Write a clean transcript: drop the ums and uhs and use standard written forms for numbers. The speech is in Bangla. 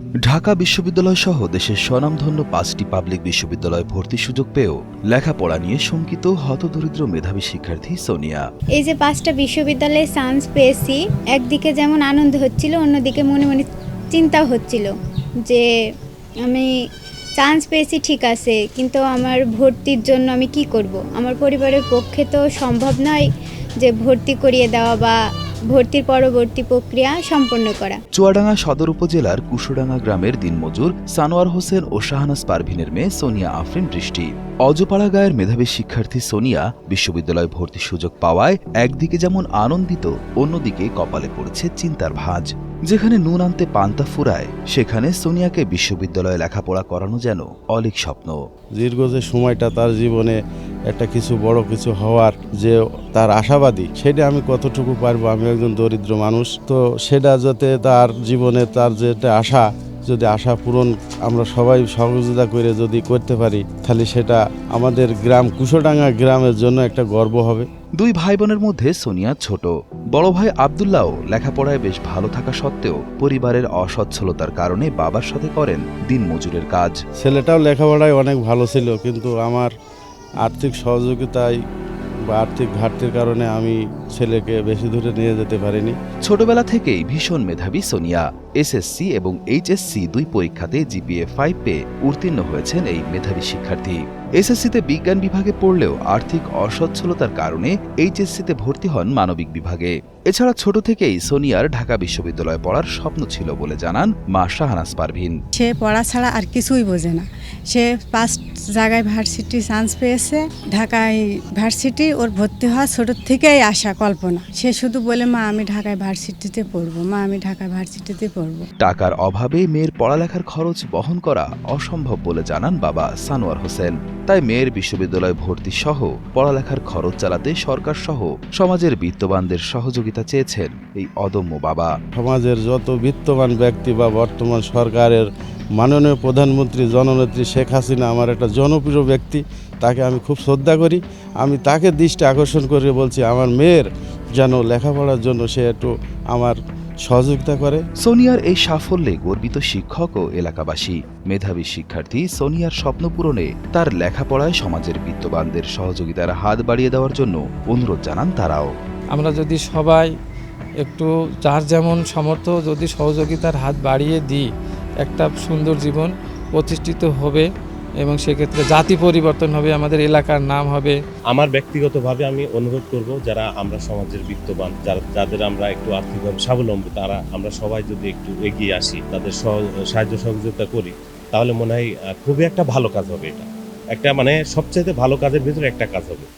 ঢাকা বিশ্ববিদ্যালয় সহ দেশের স্বনামধন্য ৫টি পাবলিক বিশ্ববিদ্যালয়ে ভর্তির সুযোগ পেয়েও লেখাপড়া নিয়ে শঙ্কিত হতদরিদ্র মেধাবী শিক্ষার্থী সোনিয়া। এই যে ৫টা বিশ্ববিদ্যালয়ে চান্স পেয়েছি, একদিকে যেমন আনন্দ হচ্ছিল, অন্যদিকে মনে মনে চিন্তাও হচ্ছিল যে আমি চান্স পেয়েছি ঠিক আছে, কিন্তু আমার ভর্তির জন্য আমি কি করব। আমার পরিবারের পক্ষে তো সম্ভব নয় যে ভর্তি করিয়ে দেওয়া বা ভর্তির পরবর্তী প্রক্রিয়া সম্পন্ন করা। চুয়াডাঙ্গা সদর উপজেলার কুশোডাঙ্গা গ্রামের দিনমজুর সানোয়ার হোসেন ও শাহনাজ পারভিনের মেয়ে সোনিয়া আফরিন বৃষ্টি। অজপাড়া গায়ের মেধাবী শিক্ষার্থী সোনিয়া বিশ্ববিদ্যালয়ে ভর্তির সুযোগ পাওয়ায় একদিকে যেমন আনন্দিত, অন্যদিকে কপালে পড়েছে চিন্তার ভাঁজ। যেখানে নুন আনতে পান্তা ফুরায়, সেখানে সোনিয়াকে বিশ্ববিদ্যালয়ে লেখাপড়া করানো যেন অলীক স্বপ্ন। দীর্ঘ যে সময়টা তার জীবনে একটা কিছু বড় কিছু হওয়ার যে তার আশাবাদী, সেটা আমি কতটুকু পারবো। আমি একজন দরিদ্র মানুষ, তো সেটা যাতে তার জীবনে তার যেটা আশা, যদি আশা পূরণ আমরা সবাই সহযোগিতা করে যদি করতে পারি, তাহলে সেটা আমাদের গ্রাম কুশোডাঙ্গা গ্রামের জন্য একটা গর্ব হবে। দুই ভাই বোনের মধ্যে সোনিয়া ছোট। বড় ভাই আব্দুল্লাহও লেখাপড়ায় বেশ ভালো থাকা সত্ত্বেও পরিবারের অসচ্ছলতার কারণে বাবার সাথে করেন দিনমজুরের কাজ। ছেলেটাও লেখাপড়ায় অনেক ভালো ছিল, কিন্তু আমার আর্থিক সহযোগিতায় বা আর্থিক ঘাটতির কারণে আমি ছেলেকে বেশি দূরে নিয়ে যেতে পারিনি। ছোটবেলা থেকেই ভীষণ মেধাবী সোনিয়া। এসএসসি এবং এইচএসসি দুই পরীক্ষাতে জিপিএ 5 পেয়ে উত্তীর্ণ হয়েছেন এই মেধাবী শিক্ষার্থী। এসএসসিতে বিজ্ঞান বিভাগে পড়লেও আর্থিক অসচ্ছলতার কারণে এইচএসসিতে ভর্তি হন মানবিক বিভাগে। এছাড়া ছোট থেকেই সোনিয়ার ঢাকা বিশ্ববিদ্যালয়ে পড়ার স্বপ্ন ছিল বলে জানান মা শাহনাজ পারভিন। সে পড়া ছাড়া আর কিছুই বোঝে না। সে 5 জায়গায় ভার্সিটি চান্স পেয়েছে। ঢাকায় ভার্সিটি ওর ভর্তি হওয়া ছোট থেকেই আশা কল্পনা। সে শুধু বলে, মা আমি ঢাকায় ভার্সিটিতে পড়বো, মা আমি ঢাকায় ভার্সিটিতে পড়বো। টাকার অভাবে মেয়ের পড়ালেখার খরচ বহন করা অসম্ভব বলে জানান বাবা সানোয়ার হোসেন। তাই মেয়ের বিশ্ববিদ্যালয়ে ভর্তি সহ পড়ালেখার খরচ চালাতে সরকার সহ সমাজের বিত্তবানদের সহযোগিতা চেয়েছেন এই অদম্য বাবা। সমাজের যত বিত্তবান ব্যক্তি বা বর্তমান সরকারের মাননীয় প্রধানমন্ত্রী জননেত্রী শেখ হাসিনা আমার একটা জনপ্রিয় ব্যক্তি, তাকে আমি খুব শ্রদ্ধা করি। আমি তাকে দৃষ্টি আকর্ষণ করে বলছি আমার মেয়ের যেন লেখাপড়ার জন্য সে একটু আমার সহযোগিতা করে। সোনিয়ার এই সাফল্যে গর্বিত শিক্ষক ও এলাকাবাসী। মেধাবী শিক্ষার্থী সোনিয়ার স্বপ্ন পূরণে তার লেখাপড়ায় সমাজের বিত্তবানদের সহযোগিতার হাত বাড়িয়ে দেওয়ার জন্য অনুরোধ জানান তারাও। আমরা যদি সবাই একটু যার যেমন সামর্থ্য যদি সহযোগিতার হাত বাড়িয়ে দিই, একটা সুন্দর জীবন প্রতিষ্ঠিত হবে এবং সেক্ষেত্রে জাতি পরিবর্তন হবে, আমাদের এলাকার নাম হবে। আমার ব্যক্তিগতভাবে আমি অনুরোধ করব, যারা আমরা সমাজের বিত্তবান, যাদের আমরা একটু আর্থিকভাবে স্বাবলম্বী, আমরা সবাই যদি একটু এগিয়ে আসি, তাদের সাহায্য সহযোগিতা করি, তাহলে মনে হয় খুবই একটা ভালো কাজ হবে। এটা একটা সবচেয়ে ভালো কাজের ভিতরে একটা কাজ হবে।